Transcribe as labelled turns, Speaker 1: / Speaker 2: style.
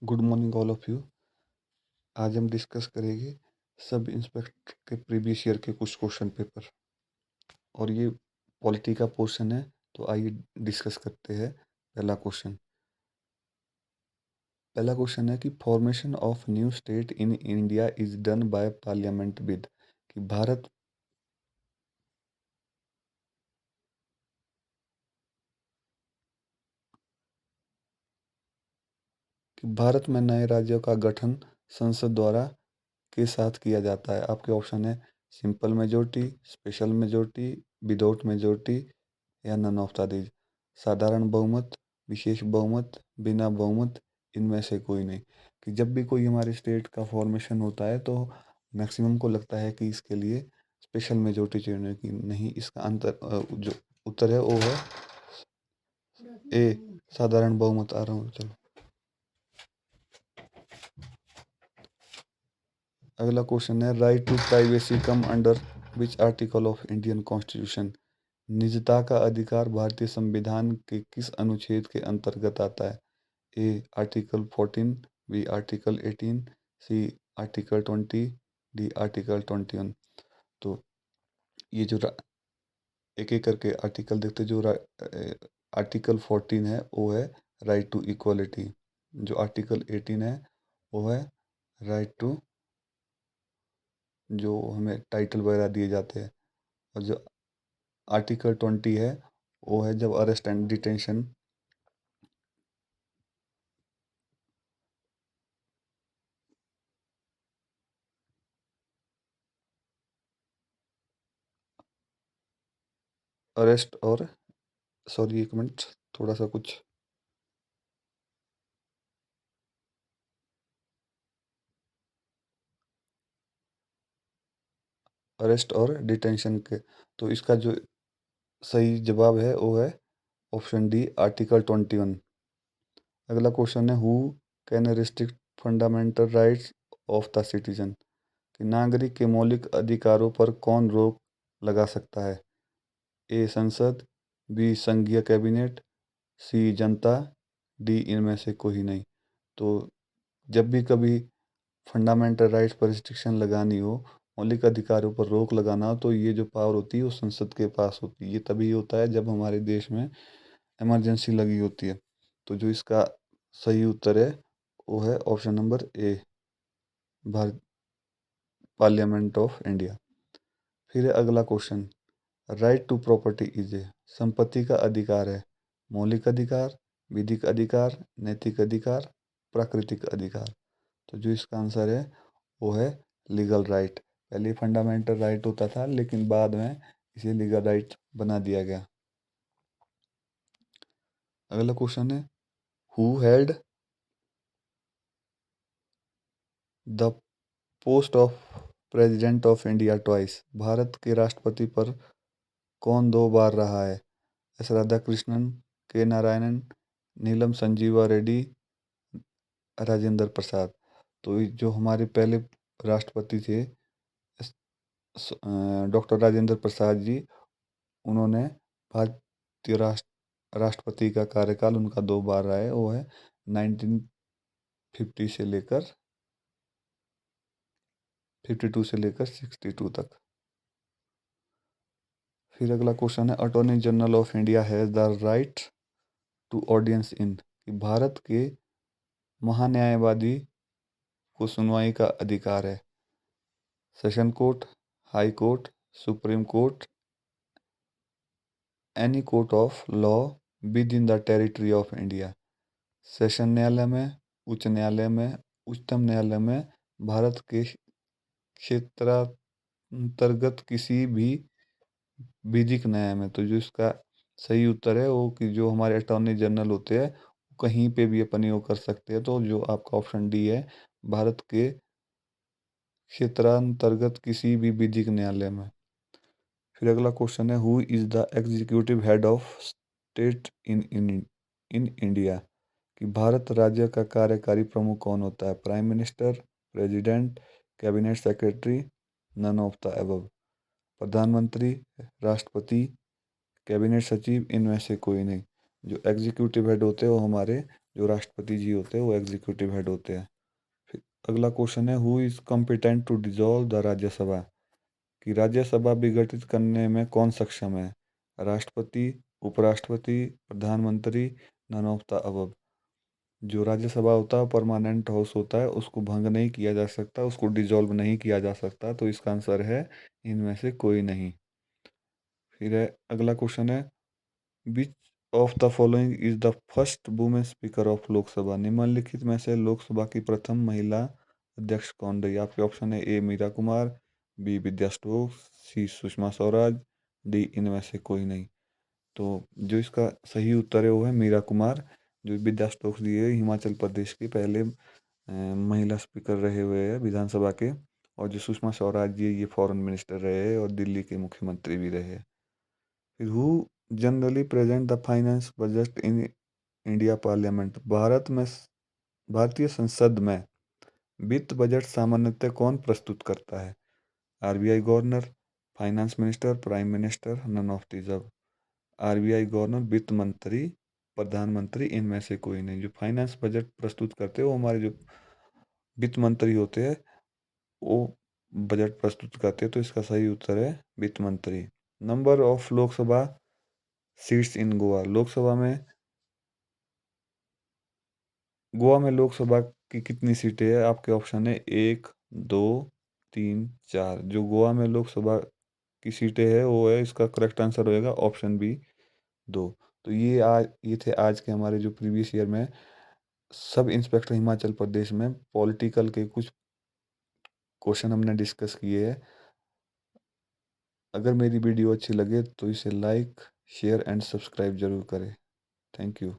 Speaker 1: Good morning all of you. आज हम discuss करेंगे सब इंस्पेक्टर के प्रीवियस ईयर के कुछ क्वेश्चन पेपर और ये पॉलिटी का पोर्शन है। तो आइए डिस्कस करते हैं। पहला क्वेश्चन है कि formation of new state in India is done by parliament with कि भारत में नए राज्यों का गठन संसद द्वारा के साथ किया जाता है। आपके ऑप्शन है simple majority, special majority, without majority या नन ऑफ द दीज। साधारण बहुमत, विशेष बहुमत, बिना बहुमत, इनमें से कोई नहीं। कि जब भी कोई हमारे स्टेट का फॉर्मेशन होता है तो मैक्सिमम को लगता है कि इसके लिए स्पेशल मेजोरिटी चाहिए। कि नहीं, इसका जो उत्तर है वो है ए, साधारण बहुमत। आ रहा हूँ, चलो। अगला क्वेश्चन है right to privacy come under which article of Indian constitution. निजता का अधिकार भारतीय संविधान के किस अनुच्छेद के अंतर्गत आता है? A article 14, B article 18, C article 20, D article 21। तो ये जो एक एक करके आर्टिकल देखते, जो आर्टिकल 14 है वो है राइट टू इक्वलिटी। जो आर्टिकल 18 है वो है राइट टू, जो हमें टाइटल वगैरह दिए जाते हैं। और जो आर्टिकल 20 है वो है जब अरेस्ट एंड डिटेंशन। अरेस्ट और सॉरी, एक मिनट, थोड़ा सा कुछ अरेस्ट और डिटेंशन के। तो इसका जो सही जवाब है वो है ऑप्शन डी आर्टिकल 21। अगला क्वेश्चन है who can restrict fundamental rights of the citizen. कि नागरिक के मौलिक अधिकारों पर कौन रोक लगा सकता है? ए संसद, बी संघीय कैबिनेट, सी जनता, डी इनमें से कोई नहीं। तो जब भी कभी फंडामेंटल राइट्स पर रिस्ट्रिक्शन लगानी हो, मौलिक अधिकारों पर रोक लगाना हो, तो ये जो पावर होती है वो संसद के पास होती है। ये तभी होता है जब हमारे देश में इमरजेंसी लगी होती है। तो जो इसका सही उत्तर है वो है option number A, Bharat parliament of India. फिर है अगला question, right to property is A. संपत्ति का अधिकार है मौलिक अधिकार, विधिक अधिकार, नैतिक अधिकार, प्राकृतिक अधिकार। तो जो इसका आंसर है वो है लीगल राइट। पहले फंडामेंटल राइट होता था लेकिन बाद में इसे लीगल राइट बना दिया गया। अगला क्वेश्चन है who held the post of president of India twice. Bharat के राष्ट्रपति पर कौन दो बार रहा है? एस राधा कृष्णन, के नारायणन, नीलम संजीवा रेड्डी, राजेंद्र प्रसाद। तो जो हमारे पहले राष्ट्रपति थे डॉक्टर राजेंद्र प्रसाद जी, उन्होंने भारतीय राष्ट्रपति का कार्यकाल उनका दो बार रहा है। वो है 1950 से लेकर 52 से लेकर 62 तक। फिर अगला क्वेश्चन है attorney general of India has the right to audience in. कि भारत के महान्यायवादी को सुनवाई का अधिकार है session court, high court, supreme court, any court of law within the territory of India. Session न्यायालय में, उच्च न्यायालय में, उच्चतम न्यायालय में, भारत के क्षेत्रांतर्गत किसी भी विधिक न्याय में। तो जो इसका सही उत्तर है वो कि जो हमारे अटॉर्नी जनरल होते हैं कहीं पे भी अपनी वो कर सकते हैं। तो जो आपका ऑप्शन डी है, भारत के क्षेत्रांतर्गत किसी भी विधिक न्यायालय में। फिर अगला क्वेश्चन है who is the executive head of state in India. कि भारत राज्य का कार्यकारी प्रमुख कौन होता है? Prime minister, president, cabinet secretary, none of the above. प्रधानमंत्री, राष्ट्रपति, कैबिनेट सचिव, इनमें से कोई नहीं। जो एग्जीक्यूटिव हेड होते हैं वो हमारे जो राष्ट्रपति जी होते हैं वो एग्जीक्यूटिव हेड होते हैं। फिर अगला क्वेश्चन है, who is competent to dissolve the Rajya Sabha, कि राज्यसभा विघटित करने में कौन सक्षम है? राष्ट्रपति, उपराष्ट्रपति, प्रधानमंत्री, नन ऑफ द अबव। जो राज्यसभा होता है परमानेंट हाउस होता है, उसको भंग नहीं किया जा सकता, उसको डिसॉल्व नहीं किया जा सकता, तो इसका आंसर है इनमें से कोई नहीं। फिर है अगला क्वेश्चन है, which of the following is the first women speaker of Lok Sabha, निम्नलिखित में से लोकसभा की प्रथम महिला अध्यक्ष कौन रही? आपके ऑप्शन है ए मीरा कुमार, बी विद्या स्टोक्स, सी सुषमा स्वराज, डी इनमें से कोई नहीं। तो जो इसका सही उत्तर है वो है मीरा कुमार, जो विद्या स्टोक्स जी है हिमाचल प्रदेश की पहले महिला स्पीकर रहे हुए हैं विधानसभा के। और जो सुषमा स्वराज जी ये फॉरेन मिनिस्टर रहे हैं और दिल्ली के मुख्यमंत्री भी रहे। फिर who generally present the finance budget in India parliament, भारतीय संसद में वित्त बजट सामान्यतः कौन प्रस्तुत करता है? RBI governor, finance minister, prime minister, none of the above. RBI governor, वित्त मंत्री, प्रधानमंत्री, इनमें से कोई नहीं। जो फाइनेंस बजट प्रस्तुत करते हैं वो हमारे जो वित्त मंत्री होते हैं, वो बजट प्रस्तुत करते हैं, तो इसका सही उत्तर है वित्त मंत्री। Number of Lok Sabha seats in Goa, Goa में लोकसभा की कितनी सीटें हैं? आपके ऑप्शन है 1, 2, 3, 4। जो गोवा में लोकसभा की सीटें हैं वो है, इसका करेक्ट आंसर होएगा ऑप्शन बी, 2। तो ये थे आज के हमारे जो प्रीवियस ईयर में सब इंस्पेक्टर हिमाचल प्रदेश में पॉलिटिकल के कुछ क्वेश्चन हमने डिस्कस किए हैं। अगर मेरी वीडियो अच्छी लगे तो इसे लाइक, शेयर एंड सब्सक्राइब जरूर करें। Thank you.